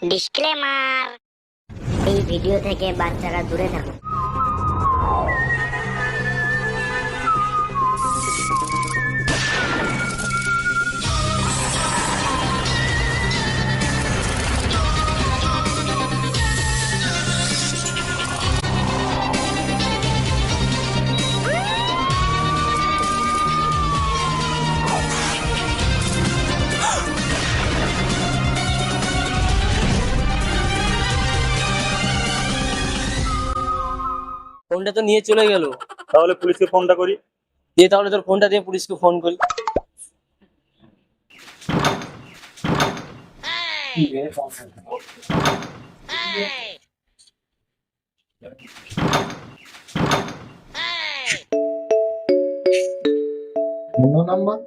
Disclaimer, এই video থেকে বাচ্চারা দূরে থাকুন। ফোনটা তো নিয়ে চলে গেল। তাহলে পুলিশকে ফোনটা করি। দিয়ে তাহলে তোর ফোনটা দিয়ে পুলিশকে ফোন করি। Number.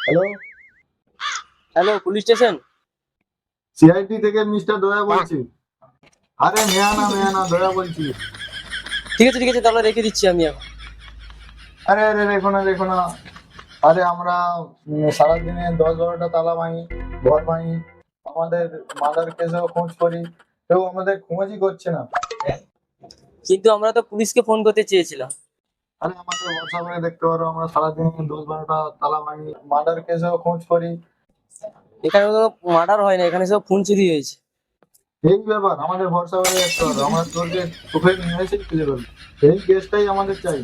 Hello, hello, police station. CID থেকে মিস্টার দয়া বলছি। আরে মেয়ানা দয়া বলছি। ঠিক আছে ঠিক আছে, তাহলে রেখে দিচ্ছি আমি এখন। আরে আরে রেখো না। আরে আমরা সারাদিনে 10-12টা তালা ভাঙি, ঘর ভাঙি, আমাদের মাদার কেসেও খোঁজ করি, কেউ আমাদের খোঁজই করছে না। কিন্তু আমরা তো পুলিশকে ফোন করতে চেয়েছিলাম। আরে আমাদের হোয়াটসঅ্যাপে দেখতে পারো, আমরা সারাদিনে 10-12টা তালা ভাঙি, মাদার কেসেও খোঁজ করি। এখানে তো মার্ডার হয় না, এখানে সব খুন চুরি হয়েছে। এই ব্যাপার, আমাদের হোয়াটসঅ্যাপে দেখতে পারো, আমরা তোরকে চোখে নিয়েছি খুঁজে পাবো। এই কেসটাই আমাদের চাই।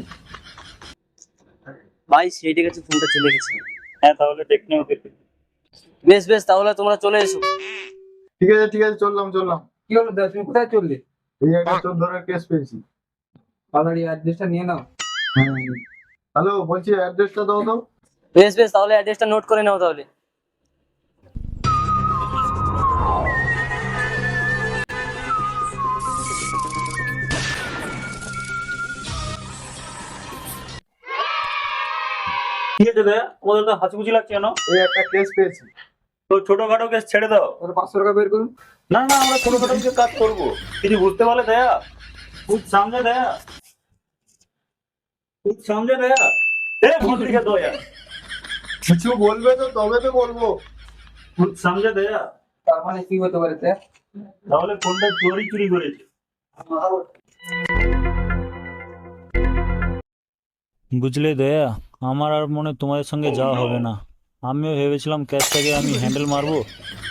ভাই সেইটার কাছে ফোনটা চলে গেছে। হ্যাঁ, তাহলে টেকনিক ওকে। বেশ বেশ, তাহলে তোমরা চলে এসো। ঠিক আছে চললাম। কি হলো দাদা, তুমি কোথায় চললে? এই একটা চোর ধরার কেস পেয়েছি। তাড়াতাড়ি অ্যাড্রেসটা নিয়ে নাও। হ্যালো, বলছি অ্যাড্রেসটা দাও তো। বেশ বেশ, তাহলে অ্যাড্রেসটা নোট করে নাও তাহলে। ঠিক আছে দাদা, ওদের তো হাসিখুশি লাগছে কেন? এই একটা কেস পেয়েছি। তো ছোটখাটো কেস ছেড়ে দাও। ওর 500 টাকা বের করুন। না আমরা ছোটখাটো কিছু কাজ করবো। কিছু বুঝতে পারলে দয়া, খুব সামনে দয়া, খুব সামনে দয়া। ভদ্রিকা দয়া, কিছু বলবে তো তবে তো বলবো। খুব সামনে দয়া। তার মানে কি হতে পারে স্যার? তাহলে ফোনটা চুরি করেছে। বুঝলে দয়া, আমার আর মনে হয় তোমাদের সঙ্গে যাওয়া হবে না। আমিও ভেবেছিলাম ক্যাশটাকে আমি হ্যান্ডেল মারবো।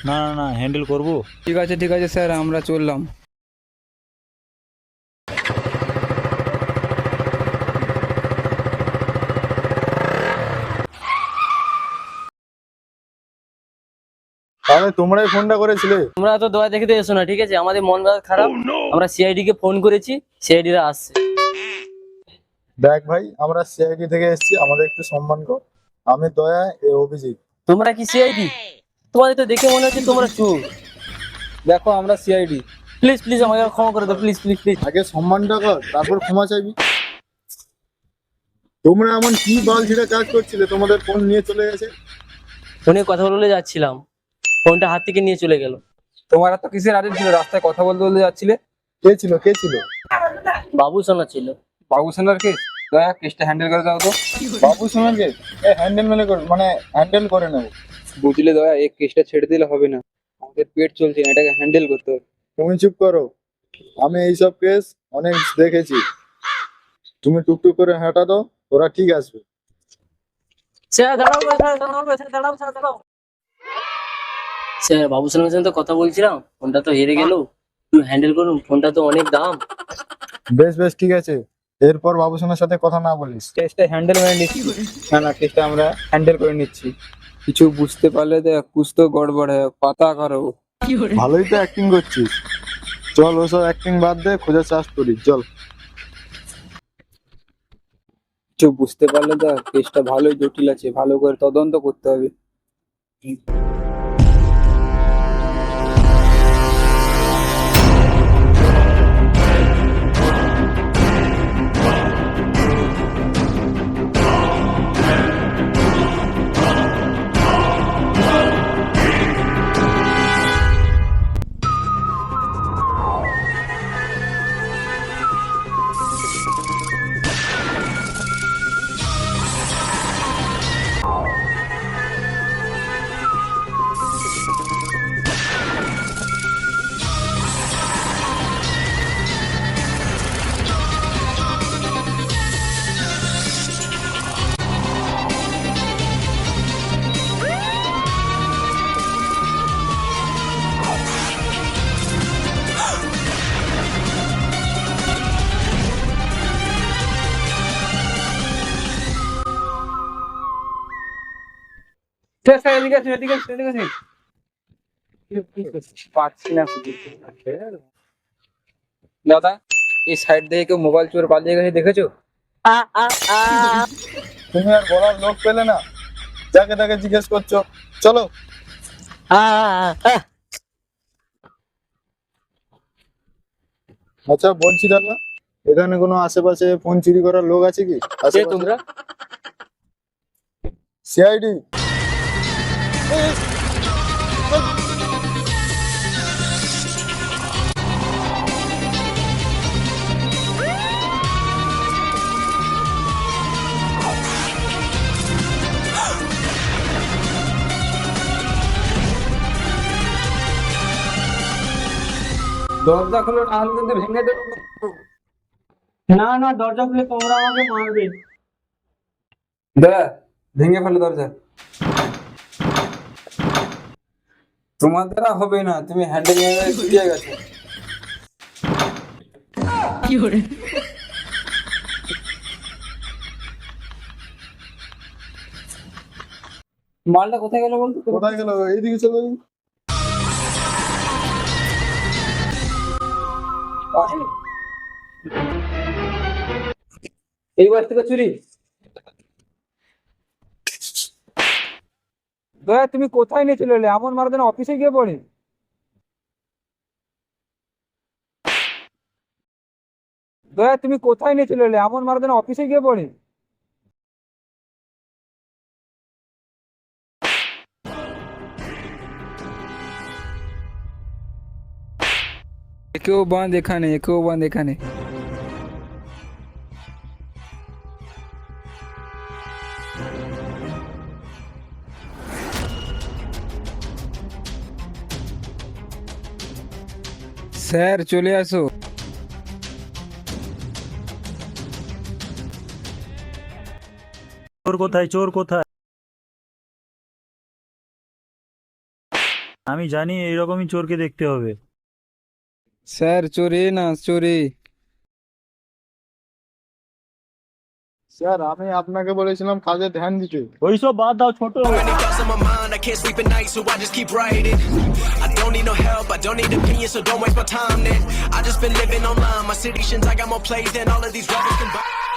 না হ্যান্ডেল করবো। ঠিক আছে স্যার, আমরা চললাম। তাহলে তোমরাই ফোনটা করেছিলে? তোমরা তো দয়া দেখতে এসো না, ঠিক আছে? আমাদের মন মেজাজ খারাপ। আমরা সিআইডি কে ফোন করেছি, সিআইডি রা আসছে। দেখ ভাই, আমরা সিআইডি থেকে এসেছি, আমাদের একটু সম্মান কর। আমি দয়া, এ অভিজিৎ। তোমরা কি সিআইডি? তোমাদের তো দেখে মনে হচ্ছে তোমরা চোর। দেখো আমরা সিআইডি। প্লিজ প্লিজ আমাকে ক্ষমা করে দাও, প্লিজ প্লিজ প্লিজ। আগে সম্মানটা কর, তারপর ক্ষমা চাইবি। তোমরা এমন কি বাল ছিঁড়ে কাজ করছিলে, তোমাদের ফোন নিয়ে চলে গেছে? ফোনে কথা বলে যাচ্ছিলাম, ফোনটা হাত থেকে নিয়ে চলে গেল। তোমার তো কিসের আদেশ ছিল? রাস্তায় কথা বলতে যাচ্ছিলে। কে ছিল? বাবু সোনা ছিল। বাবু সেনার কেস। দয়া কেসটা হ্যান্ডেল করে দাও তো। বাবু সোনাকে হ্যান্ডেল করে নেবো। বুঝলে দয়া, এই কেসটা ছেড়ে দিলে হবে না, আমাদের পেট চলছে না, এটাকে হ্যান্ডেল করতে হবে। তুমি চুপ করো, আমি এইসব কেস অনেক দেখেছি। তুমি টুকটুক করে হাঁটা দাও, ওরা ঠিক আসবে। স্যার দাঁড়াও, স্যার বাবু সোনার সঙ্গে তো কথা বলছিলাম, ফোনটা তো হেরে গেল। একটু হ্যান্ডেল করুন, ফোনটা তো অনেক দাম। বেশ ঠিক আছে, এরপর বাবু সোনার সাথে কথা না বলিস। কেসটা হ্যান্ডেল করে নিচ্ছি। না কেসটা আমরা হ্যান্ডেল করে নিচ্ছি। কিছু বুঝতে পারলে দেখ, কুছ তো গড়বড় হয়, পাতা করো। ভালোই তো অ্যাক্টিং করছিস, চল ওসব অ্যাক্টিং বাদ দে, খোঁজার চাষ করি চল। কিছু বুঝতে পারলে দেখ, কেসটা ভালোই জটিল আছে, ভালো করে তদন্ত করতে হবে। স্যার স্যার এদিকে আসুন এদিকে আসুন এদিকে আসুন পাচ্ছি না দাদা এই সাইড থেকে কেউ মোবাইল চোর পালিয়ে গেছে দেখেছো? তুমি আর বলার লোক পেলে না, যাকে তাকে জিজ্ঞেস করছো। চলো। আচ্ছা বলছি দাদা, এখানে কোনো আশেপাশে ফোন চুরি করার লোক আছে কি? তোমরা সিআইডি। দরজা খুলে না হলে কিন্তু ভেঙে দেবো। না না, দরজা খুলে তোমরা আমাকে মারবে। দাদা ভেঙে ফেলো দরজা। তোমার দ্বারা হবে না, তুমি হ্যান্ডেল নিয়ে ছুটিয়ে গেছো। মালটা কোথায় গেল বলতো? কোথায় গেল? এইদিকে চলো। এই বাস থেকে চুরি? দয়া তুমি কোথায় নিয়ে চলে এলে? এমন মারা যেন অফিসে গিয়ে পড়ে। দয়া তুমি কোথায় নিয়ে চলে এলে? এমন মারা যেন অফিসে গিয়ে পড়ে। একেও বাঁধ এখানে, একেও বাঁধ এখানে। স্যার চলে আসো। চোর কোথায়? চোর কোথায়? আমি জানি এইরকমই চোরকে দেখতে হবে। স্যার চোরে না চোরে। স্যার আমি আপনাকে বলেছিলাম কাজে ধ্যান দিতে। ওইসব বাদ দাও ছোট। Many thoughts on my mind, I can't sleep at night, so I just keep writing. I don't need no help, I don't need opinions, so don't waste my time then. I just been living online, my city shins, I got more plays than all of these rappers combined.